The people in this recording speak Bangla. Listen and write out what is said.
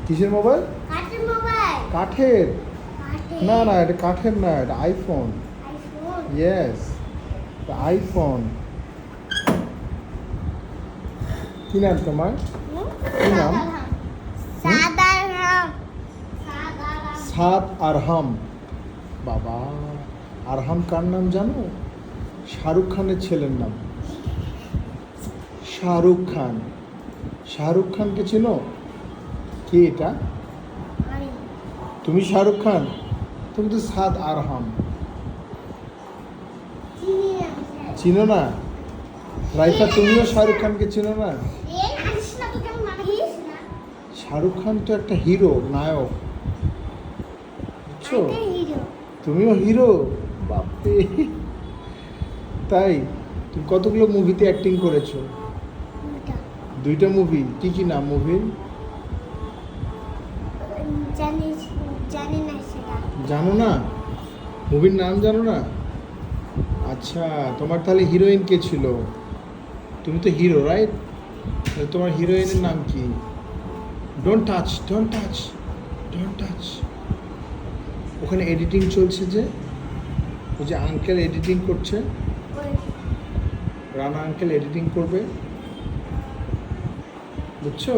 কিসের মোবাইল? কাঠের মোবাইল। কাঠের? কাঠের। না না, এটা কাঠের না, এটা আইফোন। আইফোন। Yes, iPhone. কি নাম তোমার? কি নাম? সাদারাম। সাদ আরহাম। বাবা, আরহাম কার নাম জানো? শাহরুখ খানের ছেলের নাম। শাহরুখ খান। শাহরুখ খানকে চেনো? কে এটা? তুমি শাহরুখ খান? তুমি তো সাদ আরহাম। চিনো না? রাইফা, তুমিও শাহরুখ খানকে চিনো না? শাহরুখ খান তো একটা হিরো, নায়ক, বুঝছো? তুমিও হিরো? বাপরে, তাই? তুমি কতগুলো মুভিতে অ্যাক্টিং করেছো? 2টা মুভি। কি কি নাম মুভির? জানি না সেটা। জানো না? মুভির নাম জানো না? আচ্ছা, তোমার তাহলে হিরোইন কে ছিল? তুমি তো হিরো, রাইট? তাহলে তোমার হিরোইনের নাম কি? Don't touch, don't touch, don't touch. ওখানে এডিটিং চলছে যে, ওই যে আঙ্কেল এডিটিং করছে, রানা আঙ্কেল এডিটিং করবে, বুঝছো?